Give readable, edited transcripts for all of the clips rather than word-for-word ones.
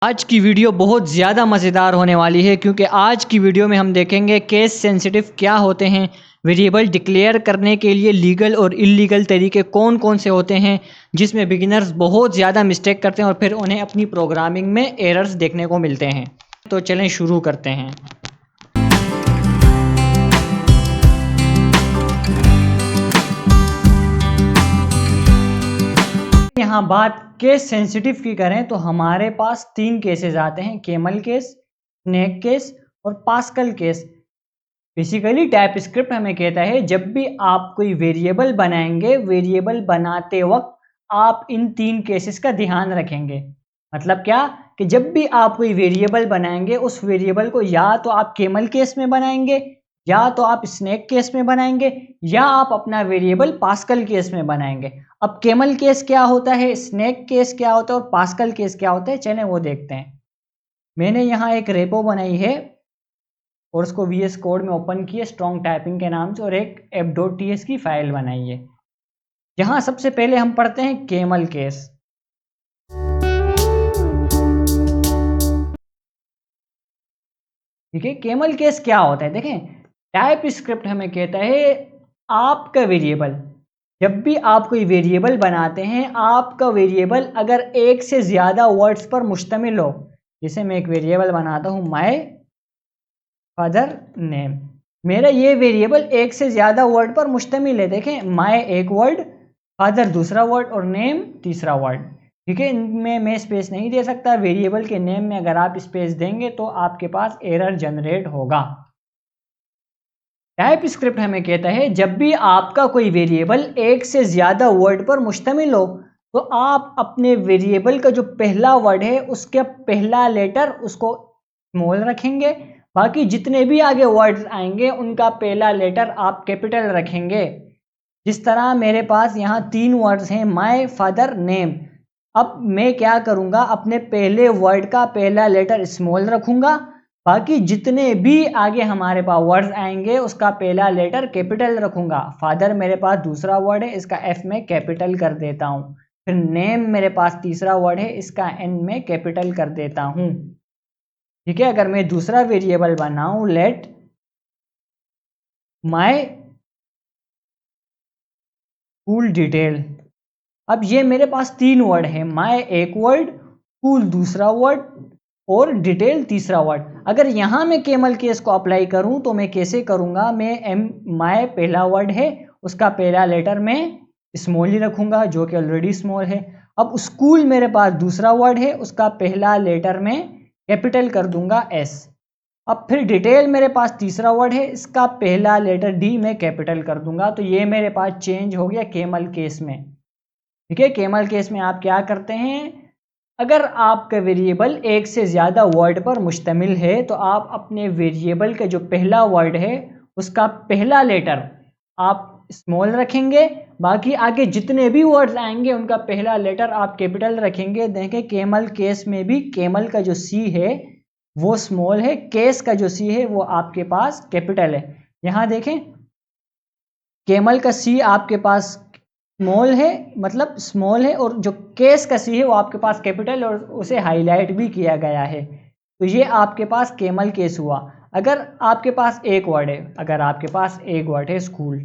आज की वीडियो बहुत ज़्यादा मज़ेदार होने वाली है क्योंकि आज की वीडियो में हम देखेंगे केस सेंसिटिव क्या होते हैं, वेरिएबल डिक्लेयर करने के लिए लीगल और इलीगल तरीके कौन कौन से होते हैं जिसमें बिगिनर्स बहुत ज़्यादा मिस्टेक करते हैं और फिर उन्हें अपनी प्रोग्रामिंग में एरर्स देखने को मिलते हैं। तो चलें शुरू करते हैं। यहाँ बात केस सेंसिटिव की करें तो हमारे पास 3 केसेस आते हैं, केमल केस, स्नेक केस और pascal case. Basically type script हमें कहता है जब भी आप कोई वेरिएबल बनाएंगे, वेरिएबल बनाते वक्त आप इन 3 केसेस का ध्यान रखेंगे। मतलब क्या कि जब भी आप कोई वेरिएबल बनाएंगे उस वेरिएबल को या तो आप केमल केस में बनाएंगे, या तो आप स्नेक केस में बनाएंगे, या आप अपना वेरिएबल पास्कल केस में बनाएंगे। अब केमल केस क्या होता है, स्नेक केस क्या होता है और पास्कल केस क्या होता है, चलें वो देखते हैं। मैंने यहाँ एक रेपो बनाई है और उसको VS कोड में ओपन किया स्ट्रॉन्ग टाइपिंग के नाम से और एक app.ts की फाइल बनाई है। यहाँ सबसे पहले हम पढ़ते हैं केमल केस। ठीक है, केमल केस क्या होता है देखें। टाइप स्क्रिप्ट हमें कहता है आपका वेरिएबल, जब भी आप कोई वेरिएबल बनाते हैं, आपका वेरिएबल अगर एक से ज़्यादा वर्ड्स पर मुश्तमिल हो, जैसे मैं एक वेरिएबल बनाता हूँ माय फादर नेम, मेरा ये वेरिएबल एक से ज़्यादा वर्ड पर मुश्तमिल है। देखें, माय एक वर्ड, फादर दूसरा वर्ड और नेम तीसरा वर्ड। ठीक है, इनमें मैं स्पेस नहीं दे सकता। वेरिएबल के नेम में अगर आप स्पेस देंगे तो आपके पास एरर जनरेट होगा। टाइप स्क्रिप्ट हमें कहता है जब भी आपका कोई वेरिएबल एक से ज़्यादा वर्ड पर मुश्तमिल हो तो आप अपने वेरिएबल का जो पहला वर्ड है उसका पहला लेटर उसको स्मॉल रखेंगे, बाकी जितने भी आगे वर्ड्स आएंगे उनका पहला लेटर आप कैपिटल रखेंगे। जिस तरह मेरे पास यहाँ 3 वर्ड्स हैं, माय फादर नेम। अब मैं क्या करूँगा, अपने पहले वर्ड का पहला लेटर स्मॉल रखूँगा, बाकी जितने भी आगे हमारे पास वर्ड्स आएंगे उसका पहला लेटर कैपिटल रखूँगा। फादर मेरे पास दूसरा वर्ड है, इसका F में कैपिटल कर देता हूँ। फिर नेम मेरे पास तीसरा वर्ड है, इसका N में कैपिटल कर देता हूँ। ठीक है, अगर मैं दूसरा वेरिएबल बनाऊँ, लेट माय स्कूल डिटेल। अब ये मेरे पास 3 वर्ड है, माय एक वर्ड, स्कूल दूसरा वर्ड और डिटेल तीसरा वर्ड। अगर यहाँ मैं केमल केस को अप्लाई करूँ तो मैं कैसे करूँगा, मैं माय पहला वर्ड है उसका पहला लेटर मैं स्मॉल ही रखूँगा जो कि ऑलरेडी स्मॉल है। अब स्कूल मेरे पास दूसरा वर्ड है, उसका पहला लेटर मैं कैपिटल कर दूंगा S। अब फिर डिटेल मेरे पास तीसरा वर्ड है, इसका पहला लेटर D मैं कैपिटल कर दूंगा। तो ये मेरे पास चेंज हो गया केमल केस में। ठीक है, केमल केस में आप क्या करते हैं, अगर आपका वेरिएबल एक से ज़्यादा वर्ड पर मुश्तमिल है तो आप अपने वेरिएबल का जो पहला वर्ड है उसका पहला लेटर आप स्मॉल रखेंगे, बाकी आगे जितने भी वर्ड्स आएंगे उनका पहला लेटर आप कैपिटल रखेंगे। देखें, केमल केस में भी केमल का जो C है वो स्मॉल है, केस का जो C है वो आपके पास कैपिटल है। यहाँ देखें, केमल का C आपके पास स्मॉल है, मतलब स्मॉल है, और जो केस का C है वो आपके पास कैपिटल और उसे हाईलाइट भी किया गया है। तो ये आपके पास केमल केस हुआ। अगर आपके पास एक वर्ड है, अगर आपके पास एक वर्ड है स्कूल,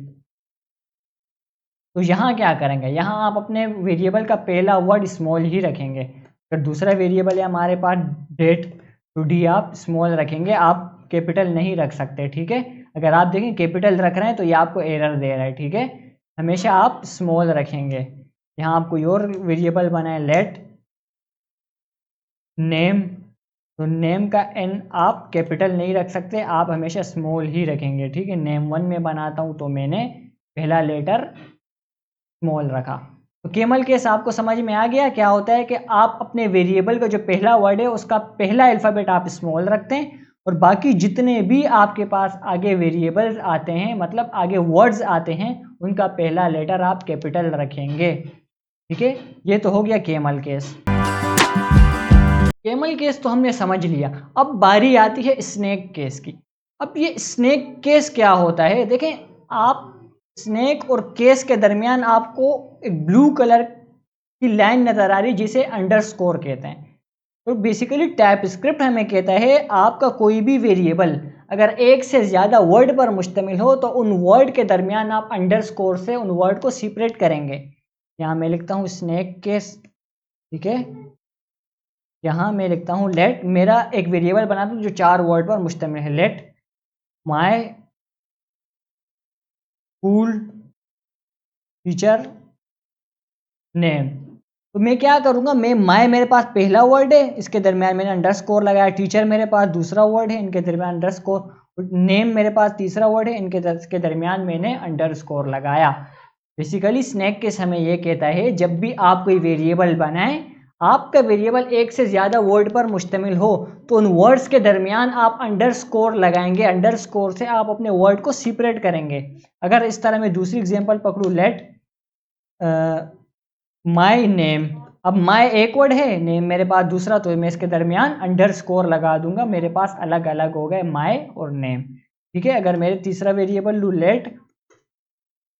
तो यहाँ क्या करेंगे, यहाँ आप अपने वेरिएबल का पहला वर्ड स्मॉल ही रखेंगे। अगर दूसरा वेरिएबल है हमारे पास डेट, तो D आप स्मॉल रखेंगे, आप कैपिटल नहीं रख सकते। ठीक है, अगर आप देखें कैपिटल रख रहे हैं तो ये आपको एरर दे रहा है। ठीक है, हमेशा आप स्मॉल रखेंगे। यहाँ आप कोई और वेरिएबल बनाए, लेट नेम, तो नेम का N आप कैपिटल नहीं रख सकते, आप हमेशा स्मॉल ही रखेंगे। ठीक है, नेम 1 में बनाता हूँ तो मैंने पहला लेटर स्मॉल रखा। तो केमल केस आपको समझ में आ गया क्या होता है कि आप अपने वेरिएबल का जो पहला वर्ड है उसका पहला अल्फ़ाबेट आप स्मॉल रखते हैं और बाकी जितने भी आपके पास आगे वेरिएबल्स आते हैं, मतलब आगे वर्ड्स आते हैं, उनका पहला लेटर आप कैपिटल रखेंगे। ठीक है, ये तो हो गया केमल केस। केमल केस तो हमने समझ लिया, अब बारी आती है स्नेक केस की। अब ये स्नेक केस क्या होता है, देखें, आप स्नेक और केस के दरमियान आपको एक ब्लू कलर की लाइन नजर आ रही जिसे अंडरस्कोर कहते हैं। तो बेसिकली टाइप स्क्रिप्ट हमें कहता है आपका कोई भी वेरिएबल अगर एक से ज़्यादा वर्ड पर मुश्तमिल हो तो उन वर्ड के दरमियान आप अंडरस्कोर से उन वर्ड को सेपरेट करेंगे। यहाँ मैं लिखता हूँ स्नैक केस, ठीक है। यहाँ मैं लिखता हूँ लेट, मेरा एक वेरिएबल बना दूँ जो 4 वर्ड पर मुश्तमिल है, let my school teacher name. तो मैं क्या करूँगा, मैं माय मेरे पास पहला वर्ड है, इसके दरमियान मैंने अंडरस्कोर लगाया, टीचर मेरे पास दूसरा वर्ड है, इनके दरमियान अंडरस्कोर, नेम मेरे पास तीसरा वर्ड है, इनके दरमियान मैंने अंडरस्कोर लगाया। बेसिकली स्नैक केस हमें यह कहता है जब भी आप कोई वेरिएबल बनाएं, आपका वेरिएबल एक से ज़्यादा वर्ड पर मुश्तमिल हो तो उन वर्ड्स के दरमियान आप अंडरस्कोर लगाएंगे, अंडरस्कोर से आप अपने वर्ड को सेपरेट करेंगे। अगर इस तरह मैं दूसरी एग्जांपल पकड़ूँ, लेट माय नेम, अब माय एक वर्ड है, नेम मेरे पास दूसरा, तो मैं इसके दरमियान अंडरस्कोर लगा दूंगा, मेरे पास अलग अलग हो गए माय और नेम, ठीक है। अगर मेरे तीसरा वेरिएबल लूँ लेट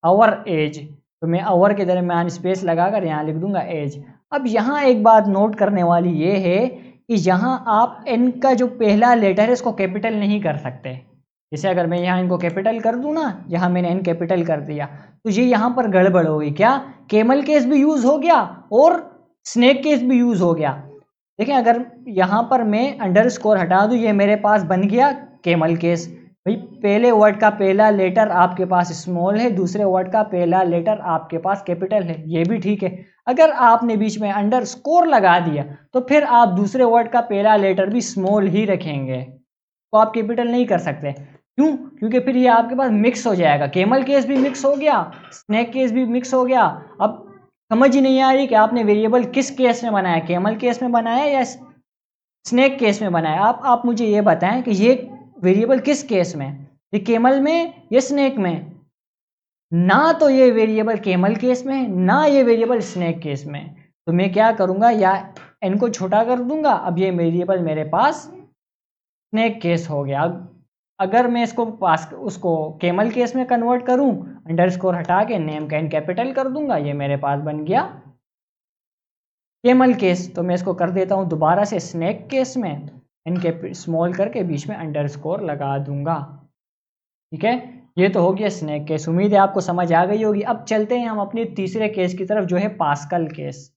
आवर एज, तो मैं आवर के दरमियान स्पेस लगाकर यहाँ लिख दूंगा एज। अब यहाँ एक बात नोट करने वाली ये है कि यहाँ आप एन का जो पहला लेटर है इसको कैपिटल नहीं कर सकते। जैसे अगर मैं यहाँ इनको कैपिटल कर दूँ ना, यहाँ मैंने एन कैपिटल कर दिया तो ये यहाँ पर गड़बड़ हो गई, क्या केमल केस भी यूज हो गया और स्नेक केस भी यूज हो गया। देखें अगर यहाँ पर मैं अंडरस्कोर हटा दूँ, ये मेरे पास बन गया केमल केस। भाई पहले वर्ड का पहला लेटर आपके पास स्मॉल है, दूसरे वर्ड का पहला लेटर आपके पास कैपिटल है, ये भी ठीक है। अगर आपने बीच में अंडरस्कोर लगा दिया तो फिर आप दूसरे वर्ड का पहला लेटर भी स्मॉल ही रखेंगे, तो आप कैपिटल नहीं कर सकते। क्यों? क्योंकि फिर ये आपके पास मिक्स हो जाएगा, केमल केस भी मिक्स हो गया, स्नेक केस भी मिक्स हो गया। अब समझ ही नहीं आ रही कि आपने वेरिएबल किस केस में बनाया, केमल केस में बनाया या स्नेक केस में बनाया। आप मुझे ये बताएं कि ये वेरिएबल किस केस में, ये केमल में या स्नेक में। ना तो ये वेरिएबल केमल केस में, ना ये वेरिएबल स्नेक केस में। तो मैं क्या करूंगा, या एन को छोटा कर दूंगा, अब ये वेरिएबल मेरे पास स्नेक केस हो गया। अगर मैं इसको उसको केमल केस में कन्वर्ट करूं, अंडरस्कोर हटा के नेम का एन कैपिटल कर दूंगा, ये मेरे पास बन गया केमल केस। तो मैं इसको कर देता हूं दोबारा से स्नेक केस में, एन के स्मॉल करके बीच में अंडरस्कोर लगा दूंगा, ठीक है। ये तो हो गया स्नेक केस, उम्मीद है आपको समझ आ गई होगी। अब चलते हैं हम अपने तीसरे केस की तरफ जो है पास्कल केस।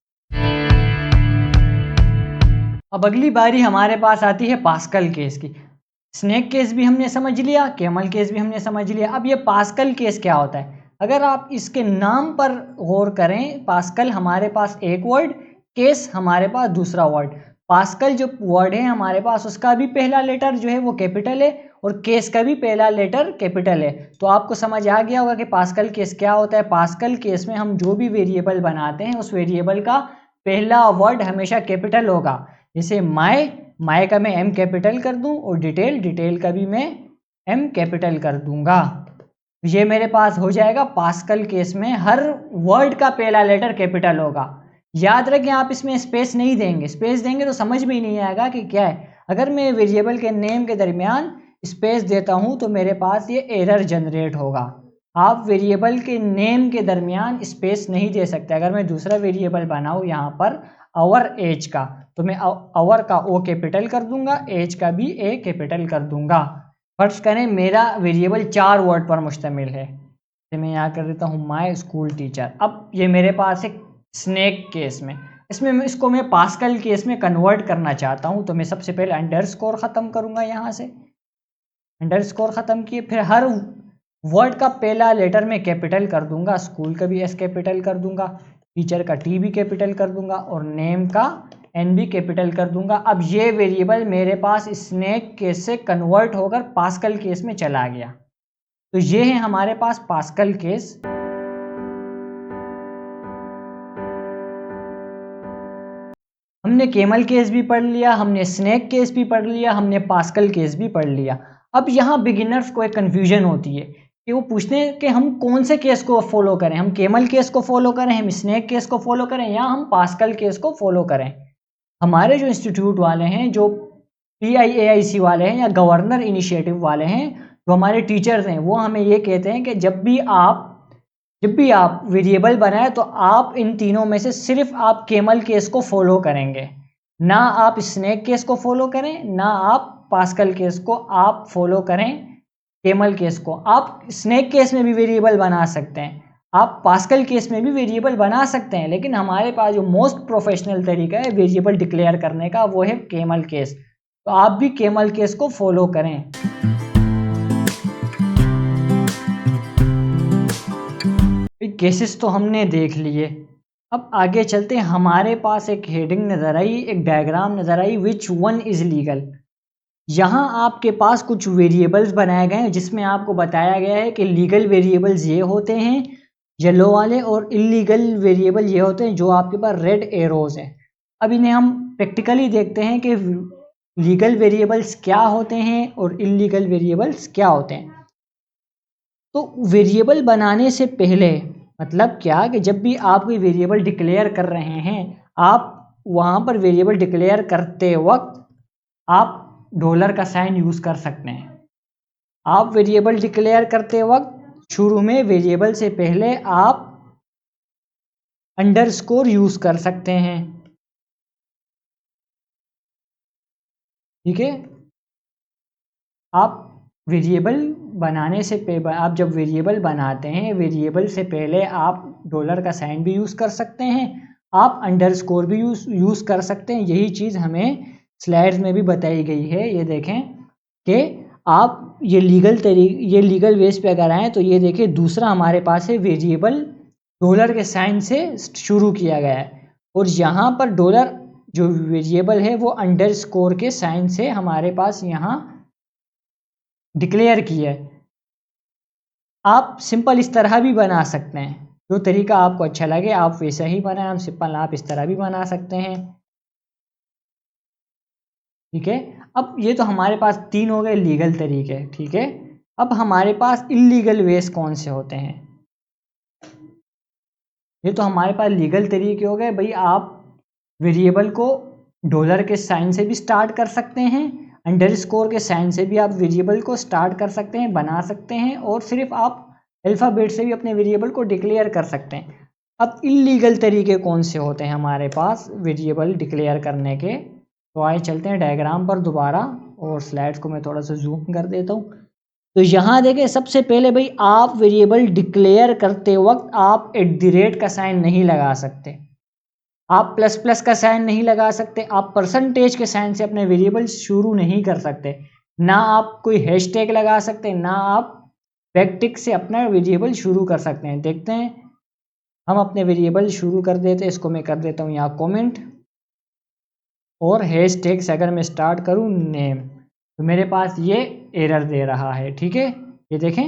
अब अगली बारी हमारे पास आती है पास्कल केस की। स्नेक केस भी हमने समझ लिया, केमल केस भी हमने समझ लिया। अब ये पास्कल केस क्या होता है, अगर आप इसके नाम पर गौर करें, पास्कल हमारे पास एक वर्ड, केस हमारे पास दूसरा वर्ड। पास्कल जो वर्ड है हमारे पास उसका भी पहला लेटर जो है वो कैपिटल है और केस का भी पहला लेटर कैपिटल है। तो आपको समझ आ गया होगा कि पास्कल केस क्या होता है। पास्कल केस में हम जो भी वेरिएबल बनाते हैं उस वेरिएबल का पहला वर्ड हमेशा कैपिटल होगा। जैसे माय का मैं एम कैपिटल कर दूं और डिटेल का भी मैं एम कैपिटल कर दूंगा। ये मेरे पास हो जाएगा पास्कल केस में हर वर्ड का पहला लेटर कैपिटल होगा। याद रखें आप इसमें स्पेस नहीं देंगे, स्पेस देंगे तो समझ में ही नहीं आएगा कि क्या है। अगर मैं वेरिएबल के नेम के दरमियान स्पेस देता हूं तो मेरे पास ये एरर जनरेट होगा। आप वेरिएबल के नेम के दरमियान स्पेस नहीं दे सकते। अगर मैं दूसरा वेरिएबल बनाऊं यहाँ पर आवर एज का, तो मैं आवर का ओ कैपिटल कर दूंगा, एज का भी ए कैपिटल कर दूंगा। फर्ज करें मेरा वेरिएबल 4 वर्ड पर मुश्तमिल है, तो मैं यहाँ कर देता हूँ माय स्कूल टीचर। अब ये मेरे पास एक स्नेक केस में, इसमें इसको मैं पास्कल केस में कन्वर्ट करना चाहता हूँ। तो मैं सबसे पहले अंडरस्कोर ख़त्म करूँगा, यहाँ से अंडरस्कोर ख़त्म किए, फिर हर वर्ड का पहला लेटर में कैपिटल कर दूंगा, स्कूल का भी एस कैपिटल कर दूंगा, टीचर का टी भी कैपिटल कर दूंगा और नेम का एन भी कैपिटल कर दूंगा। अब ये वेरिएबल मेरे पास स्नेक केस से कन्वर्ट होकर पास्कल केस में चला गया। तो ये है हमारे पास पास्कल केस। हमने केमल केस भी पढ़ लिया, हमने स्नेक केस भी पढ़ लिया, हमने पास्कल केस भी पढ़ लिया। अब यहाँ बिगिनर्स को एक कन्फ्यूजन होती है कि वो पूछते हैं कि हम कौन से केस को फॉलो करें, हम केमल केस को फॉलो करें, हम स्नेक केस को फॉलो करें या हम पास्कल केस को फॉलो करें। हमारे जो इंस्टीट्यूट वाले हैं, जो PIAIC वाले हैं या गवर्नर इनिशिएटिव वाले हैं, जो हमारे टीचर्स हैं, वो हमें ये कहते हैं कि जब भी आप वेरिएबल बनाए तो आप इन तीनों में से सिर्फ आप केमल केस को फॉलो करेंगे। ना आप स्नेक केस को फॉलो करें, ना आप पास्कल केस को आप फॉलो करें, केमल केस को। आप स्नेक केस में भी वेरिएबल बना सकते हैं, आप पास्कल केस में भी वेरिएबल बना सकते हैं, लेकिन हमारे पास जो मोस्ट प्रोफेशनल तरीका है वेरिएबल डिक्लेयर करने का वो है केमल केस। तो आप भी केमल केस को फॉलो करें। केसेस तो हमने देख लिए, अब आगे चलते हैं। हमारे पास एक हेडिंग नजर आई, एक डायग्राम नजर आई, विच वन इज लीगल। यहाँ आपके पास कुछ वेरिएबल्स बनाए गए हैं जिसमें आपको बताया गया है कि लीगल वेरिएबल्स ये होते हैं येलो वाले, और इलीगल वेरिएबल ये होते हैं जो आपके पास रेड एरोज हैं। अब इन्हें हम प्रैक्टिकली देखते हैं कि लीगल वेरिएबल्स क्या होते हैं और इलीगल वेरिएबल्स क्या होते हैं। तो वेरिएबल बनाने से पहले मतलब क्या कि जब भी आप कोई वेरिएबल डिक्लेयर कर रहे हैं, आप वहाँ पर वेरिएबल डिक्लेयर करते वक्त आप डॉलर का साइन यूज़ कर सकते हैं। आप वेरिएबल डिक्लेयर करते वक्त शुरू में वेरिएबल से पहले आप अंडरस्कोर यूज़ कर सकते हैं, ठीक है। आप वेरिएबल बनाने से पहले, आप जब वेरिएबल बनाते हैं वेरिएबल से पहले आप डॉलर का साइन भी यूज़ कर सकते हैं, आप अंडरस्कोर भी यूज़ कर सकते हैं। यही चीज़ हमें स्लाइड्स में भी बताई गई है। ये देखें कि आप ये लीगल वेज पे अगर आए तो ये देखें, दूसरा हमारे पास है वेरिएबल डॉलर के साइन से शुरू किया गया है, और यहाँ पर डॉलर जो वेरिएबल है वो अंडरस्कोर के साइन से हमारे पास यहाँ डिक्लेयर किया है। आप सिंपल इस तरह भी बना सकते हैं, जो तरीका आपको अच्छा लगे आप वैसा ही बनाएं। हम सिंपल आप इस तरह भी बना सकते हैं, ठीक है। अब ये तो हमारे पास 3 हो गए लीगल तरीके, ठीक है। अब हमारे पास इलीगल वेज कौन से होते हैं? ये तो हमारे पास लीगल तरीके हो गए भाई। आप वेरिएबल को डॉलर के साइन से भी स्टार्ट कर सकते हैं, अंडरस्कोर के साइन से भी आप वेरिएबल को स्टार्ट कर सकते हैं, बना सकते हैं, और सिर्फ आप अल्फ़ाबेट से भी अपने वेरिएबल को डिक्लेयर कर सकते हैं। अब इलीगल तरीके कौन से होते हैं हमारे पास वेरिएबल डिक्लेयर करने के? तो आइए चलते हैं डायग्राम पर दोबारा, और स्लाइड्स को मैं थोड़ा सा जूम कर देता हूँ। तो यहाँ देखें, सबसे पहले भाई आप वेरिएबल डिक्लेयर करते वक्त आप @ का साइन नहीं लगा सकते, आप ++ का साइन नहीं लगा सकते, आप परसेंटेज के साइन से अपने वेरिएबल शुरू नहीं कर सकते, ना आप कोई हैशटैग लगा सकते, ना आप बैकटिक से अपना वेरिएबल शुरू कर सकते हैं। देखते हैं, हम अपने वेरिएबल शुरू कर देते हैं। इसको मैं कर देता हूँ यहाँ कमेंट, और हैशटैग से अगर मैं स्टार्ट करूँ नेम, तो मेरे पास ये एरर दे रहा है, ठीक है। ये देखें,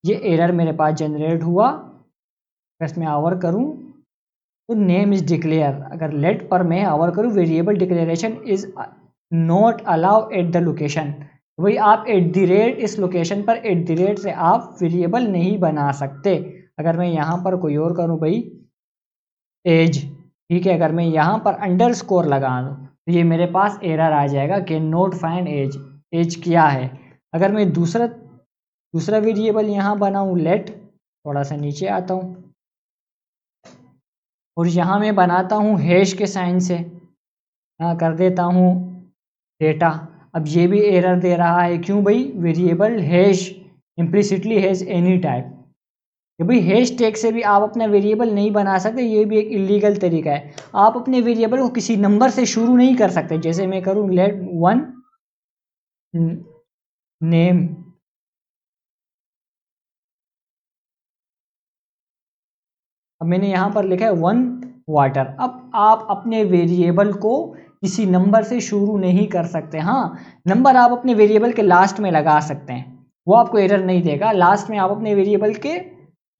ये एरर मेरे पास जनरेट हुआ। अगर मैं आवर करूँ तो नेम इज डिक्लेयर, अगर लेट पर मैं आवर करूँ variable declaration is not allow at the location, वही आप @ इस लोकेशन पर @ से आप वेरिएबल नहीं बना सकते। अगर मैं यहाँ पर कोई और करूँ भाई एज, ठीक है, अगर मैं यहाँ पर अंडरस्कोर लगा दूँ तो ये मेरे पास एरर आ जाएगा कि नॉट फाइंड एज, एज क्या है। अगर मैं दूसरा वेरिएबल यहाँ बनाऊँ लेट, थोड़ा सा नीचे आता हूँ, और यहाँ मैं बनाता हूँ हैश के साइन से, कर देता हूँ डेटा। अब ये भी एरर दे रहा है, क्यों भाई? Variable hash implicitly has any type, कि भाई हैश टैग से भी आप अपना वेरिएबल नहीं बना सकते। ये भी एक इलीगल तरीका है। आप अपने वेरिएबल को किसी नंबर से शुरू नहीं कर सकते। जैसे मैं करूँ लेट 1 नेम, अब मैंने यहाँ पर लिखा है 1 वाटर। अब आप अपने वेरिएबल को किसी नंबर से शुरू नहीं कर सकते। हाँ, नंबर आप अपने वेरिएबल के लास्ट में लगा सकते हैं, वो आपको एरर नहीं देगा। लास्ट में आप अपने वेरिएबल के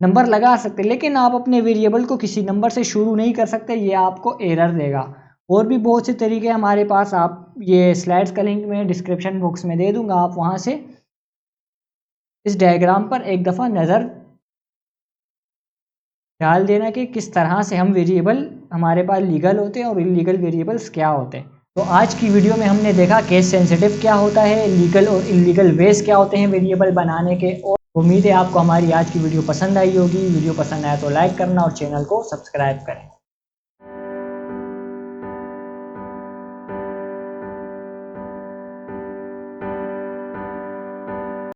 नंबर लगा सकते हैं, लेकिन आप अपने वेरिएबल को किसी नंबर से शुरू नहीं कर सकते, ये आपको एरर देगा। और भी बहुत से तरीके हमारे पास, आप ये स्लाइड्स का लिंक मैं डिस्क्रिप्शन बॉक्स में दे दूंगा, आप वहाँ से इस डायग्राम पर एक दफ़ा नज़र डाल देना कि किस तरह से हम वेरिएबल हमारे पास लीगल होते हैं और इलीगल वेरिएबल्स क्या होते हैं। तो आज की वीडियो में हमने देखा केस सेंसिटिव क्या होता है, लीगल और इलीगल वेज क्या होते हैं वेरिएबल बनाने के। और उम्मीद है आपको हमारी आज की वीडियो पसंद आई होगी। वीडियो पसंद आया तो लाइक करना और चैनल को सब्सक्राइब करें।